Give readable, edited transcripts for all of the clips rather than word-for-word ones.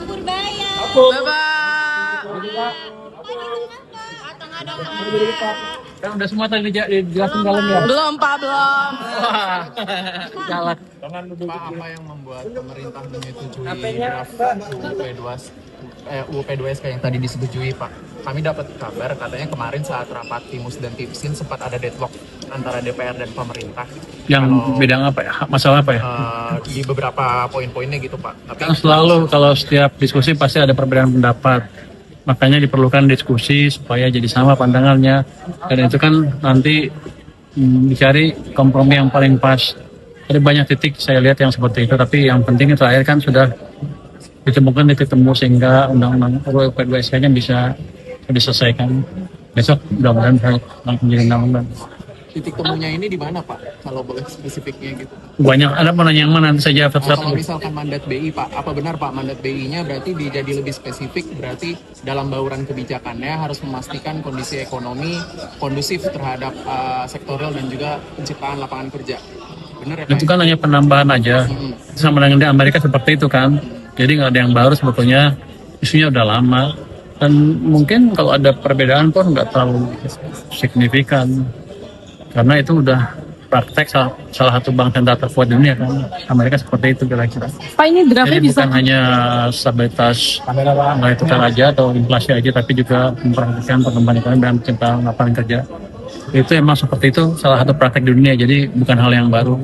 Purbaya. Bapak. Tengah dong, Kak. Kan udah semua tadi dijelasin dalam ya. Belum, Pak, belum. Wah. Jalan. Pak, apa yang membuat pemerintah menyetujui draft UU P2SK yang tadi disetujui, Pak? Kami dapat kabar katanya kemarin saat rapat Timus dan Tipsin sempat ada deadlock antara DPR dan pemerintah. Yang bidang apa ya? Masalah apa ya? Di beberapa poin-poinnya gitu, Pak. Tapi Kan selalu kalau setiap diskusi pasti ada perbedaan pendapat. Makanya diperlukan diskusi supaya jadi sama pandangannya. Dan itu kan nanti dicari kompromi yang paling pas. Ada banyak titik saya lihat yang seperti itu, tapi yang penting terakhir kan sudah ditemukan titik temu sehingga undang-undang UU P2SK-nya bisa diselesaikan. Besok mudah-mudahan langsung jadi undang-undang. titik temunya ini di mana, Pak? Kalau boleh spesifiknya gitu. Banyak, ada penanya yang mana nanti saja. Kalau misalkan mandat BI, Pak, apa benar Pak mandat BI-nya berarti jadi lebih spesifik, berarti dalam bauran kebijakannya harus memastikan kondisi ekonomi kondusif terhadap sektoral dan juga penciptaan lapangan kerja. Benar ya, Pak? Itu kan hanya penambahan aja. Sama dengan di Amerika seperti itu kan. Jadi nggak ada yang baru sebetulnya, isunya udah lama. Dan mungkin kalau ada perbedaan pun nggak terlalu signifikan. Karena itu udah praktek salah satu bank sentral terkuat di dunia kan. Amerika seperti itu kira-kira. Pak, ini draftnya Jadi bisa bukan hanya stabilitas nilai tukar aja atau inflasi aja, tapi juga memperhatikan perkembangan ekonomi dan penciptaan lapangan kerja. Itu emang seperti itu salah satu praktek di dunia, jadi bukan hal yang baru.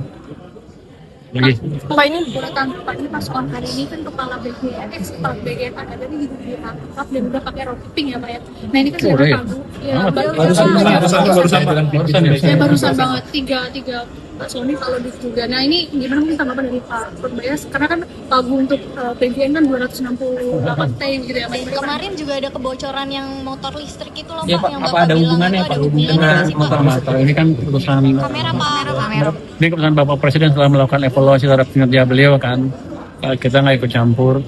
Lagi. Pak, ini Pak, ini pasukan hari ini kan kepala BGN ada dari ditangkap dan udah pakai rok pink ya, Pak ya. Nah ini kan Udah ya? barusan Barusan. banget tiga Sony kalau juga. Nah ini gimana mungkin tanggapan dari Pak Purbaya? Karena kan pagu untuk PGN kan 268 T gitu ya. Kemarin juga ada kebocoran yang motor listrik itu loh, Ya, Pak, Pak, yang apa Bapak ada bilang hubungannya itu Pak? ada hubungannya nggak sih, Pak? Motor ini kan keputusan Kamera, Pak. ini keputusan Bapak Presiden setelah melakukan evaluasi terhadap kinerja beliau kan. Kita nggak ikut campur.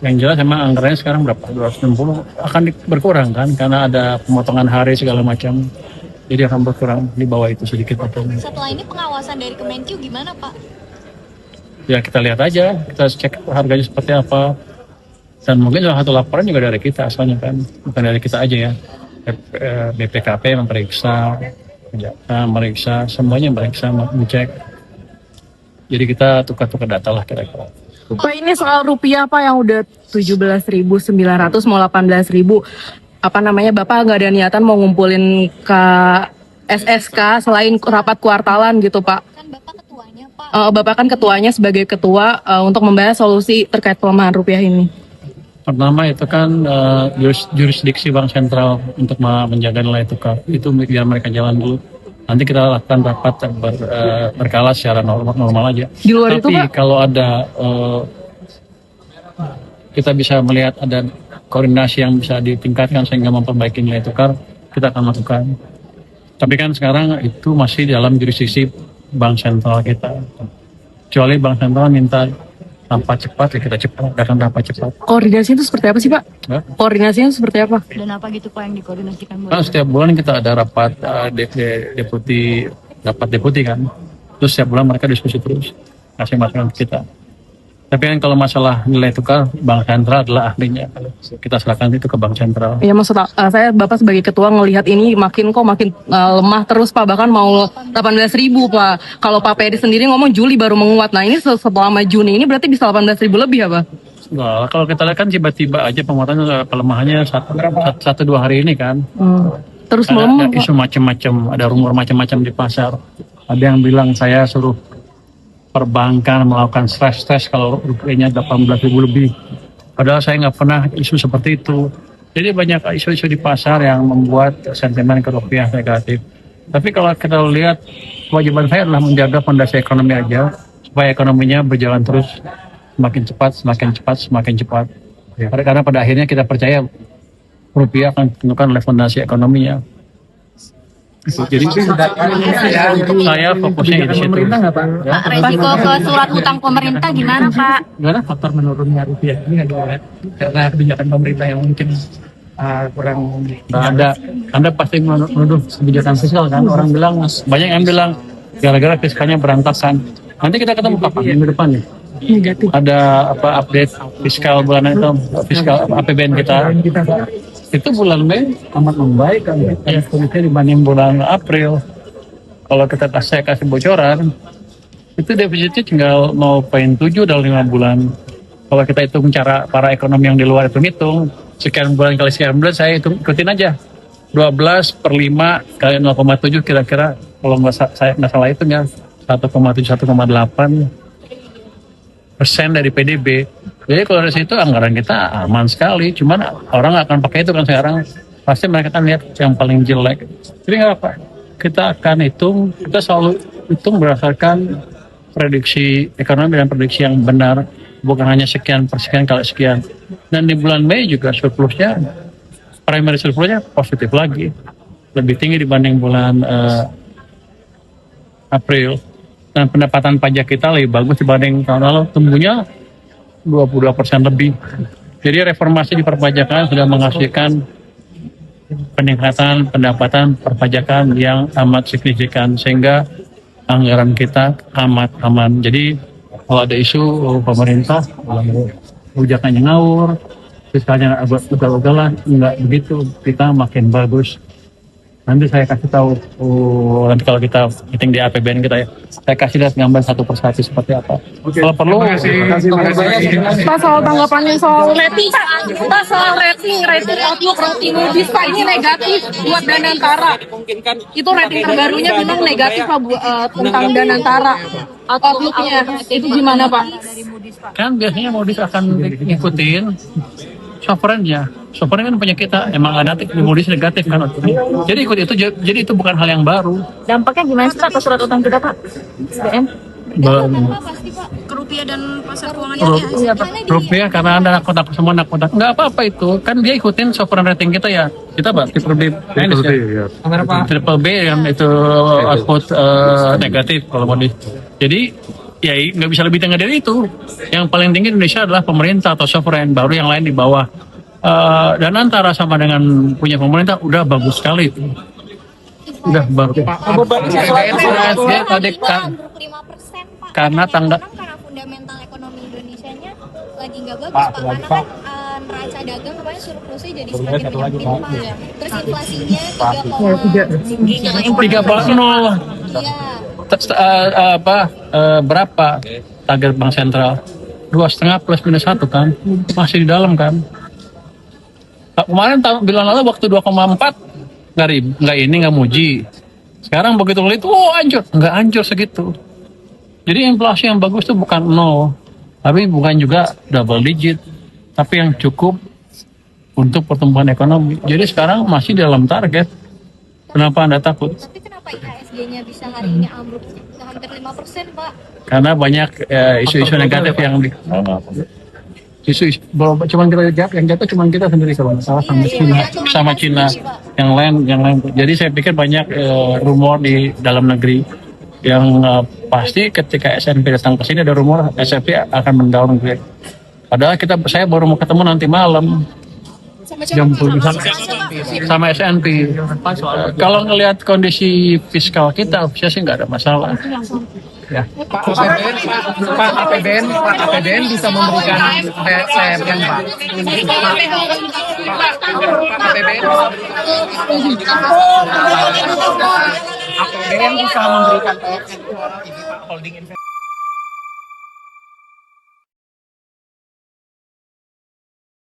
Yang jelas emang anggarannya sekarang berapa? 260 akan berkurang kan karena ada pemotongan hari segala macam. Jadi akan berkurang di bawah itu sedikit potong. Setelah ini pengawasan dari Kemenkyu gimana, Pak? Ya kita lihat aja, kita cek harganya seperti apa. Dan mungkin salah satu laporan juga dari kita asalnya kan, bukan dari kita aja ya. BPKP memeriksa, Kejaksaan meriksa, semuanya meriksa, mengecek. Jadi kita tukar-tukar data lah kira-kira. Pak, ini soal rupiah Pak yang udah 17.900 mau 18.000. Apa namanya, Bapak nggak ada niatan mau ngumpulin ke SSK selain rapat kuartalan gitu, Pak? Kan Bapak ketuanya, Pak. Bapak kan ketuanya sebagai ketua untuk membahas solusi terkait pelemahan rupiah ini. Pertama itu kan jurisdiksi Bank Sentral untuk menjaga nilai tukar. Itu biar mereka jalan dulu. Nanti kita lakukan rapat berkala secara normal aja. Di luar itu, Tapi Pak? kalau ada kita bisa melihat ada koordinasi yang bisa ditingkatkan sehingga memperbaiki nilai tukar, kita akan lakukan. Tapi kan sekarang itu masih dalam jurisdiksi Bank Sentral kita. Kecuali Bank Sentral minta rapat cepat, ya kita cepat, akan rapat cepat. Koordinasinya itu seperti apa sih, Pak? Ya. Koordinasinya seperti apa? Dan apa gitu, Pak, yang dikoordinasikan? Kan setiap bulan kita ada rapat deputi kan. Terus setiap bulan mereka diskusi terus, kasih masukan ke kita. Tapi kan kalau masalah nilai tukar, Bank Sentral adalah ahlinya. Kita serahkan itu ke Bank Sentral. Ya maksud saya, Bapak sebagai ketua ngelihat ini makin lemah terus, Pak. Bahkan mau 18.000, Pak. Kalau Pak Peri sendiri ngomong Juli baru menguat. Nah ini selama Juni ini berarti bisa 18.000 lebih ya, Pak? Nah, kalau kita lihat kan tiba-tiba aja penguatan pelemahannya 1-2 hari ini kan. Terus Ada melemah, Pak. isu macam-macam, ada rumor macam-macam di pasar. Ada yang bilang saya suruh perbankan melakukan stress test kalau rupiahnya 18.000 lebih. Padahal saya nggak pernah isu seperti itu. Jadi banyak isu-isu di pasar yang membuat sentimen ke rupiah negatif. Tapi kalau kita lihat, kewajiban saya adalah menjaga fondasi ekonomi aja, supaya ekonominya berjalan terus semakin cepat. Ya. Karena pada akhirnya kita percaya rupiah akan ditentukan oleh fondasi ekonominya. Jadi untuk saya fokusnya di situ. Pak, resiko ke surat utang pemerintah gimana, Pak? Gimana faktor menurunnya rupiah ini adalah karena kebijakan pemerintah yang mungkin kurang. Nah, Anda pasti menuduh kebijakan fiskal kan? Orang bilang, banyak yang bilang gara-gara fiskalnya berantakan. Nanti kita ketemu kapan? Minggu depan ya? ada update fiskal bulanan itu, fiskal APBN kita. Itu bulan Mei amat membaik kan kondisinya dibanding bulan April. Kalau saya kasih bocoran, itu defisitnya tinggal 0,7 dalam 5 bulan. Kalau kita hitung cara para ekonomi yang di luar itu hitung, sekian bulan kali sekian bulan, saya ikutin aja. 12 per 5 kali 0,7 kira-kira, kalau saya nggak salah itu ya 1,7-1,8% dari PDB. Jadi kalau dari situ anggaran kita aman sekali. Cuman orang akan pakai itu kan sekarang. Pasti mereka akan lihat yang paling jelek. Jadi nggak apa. Kita akan hitung. Kita selalu hitung berdasarkan prediksi ekonomi dan prediksi yang benar. Bukan hanya sekian per sekian kali sekian. Dan di bulan Mei juga surplusnya, primary surplusnya positif lagi. Lebih tinggi dibanding bulan April. Dan pendapatan pajak kita lebih bagus dibanding tahun lalu. Tumbuhnya 22% lebih. Jadi reformasi di perpajakan sudah menghasilkan peningkatan pendapatan perpajakan yang amat signifikan sehingga anggaran kita amat aman. Jadi kalau ada isu pemerintah ujakannya ngawur, fiskalnya ugal-ugalan, enggak begitu, kita makin bagus. Nanti saya kasih tahu nanti kalau kita meeting di APBN kita ya, saya kasih lihat gambar satu persatu seperti apa. Kalau perlu. Pak, soal tanggapannya soal rating, Pak soal rating outlook rating Moody's, Pak, ini negatif buat Danantara. Itu rating terbarunya bilang negatif Pak tentang Danantara. Outlooknya itu gimana Pak? Kan biasanya Moody's akan ngikutin sovereignnya. Sovereign kan punya kita, emang ada Moody's negatif kan. Jadi ikut itu, jadi itu bukan hal yang baru. Dampaknya gimana sih Pak ke surat utang kita Pak? SBM? Ke rupiah dan pasar keuangan Rupiah karena ada nakut semua nakut. Nggak apa-apa itu, kan dia ikutin sovereign rating kita ya. Kita triple B, triple B yang itu output negatif kalau Moody's. Jadi ya nggak bisa lebih tinggi dari itu. Yang paling tinggi Indonesia adalah pemerintah atau sovereign, baru yang lain di bawah. Dan antara sama dengan punya pemerintah udah bagus sekali. Udah bagus. Karena tangga karena fundamental ekonomi Indonesianya lagi nggak bagus Pak. Karena kan neraca dagang kemarin surplusnya jadi semakin menyempit Pak. Terus inflasinya 3,0. Berapa target Bank Sentral? 2,5 plus minus 1 kan, masih di dalam kan. Kemarin bulan lalu waktu 2,4 nggak muji. Sekarang begitu lihat, hancur, nggak hancur segitu. Jadi inflasi yang bagus itu bukan 0, tapi bukan juga double digit, tapi yang cukup untuk pertumbuhan ekonomi. Jadi sekarang masih dalam target. Kenapa Anda takut? Tapi kenapa IHSG-nya bisa hari ini ambruk hampir 5% Pak? Karena banyak isu-isu negatif yang isu cuman kita yang jatuh cuman kita sendiri kalau nggak salah sama Cina yang lain. Jadi saya pikir banyak rumor di dalam negeri yang pasti ketika S&P datang ke sini ada rumor S&P akan mendowngrade. Padahal saya baru mau ketemu nanti malam jam 7 sama S&P. Kalau ngelihat kondisi fiskal kita, saya sih nggak ada masalah. Ya. Pak APBN bisa memberikan THR Pak. APBN bisa memberikan THR holding investment.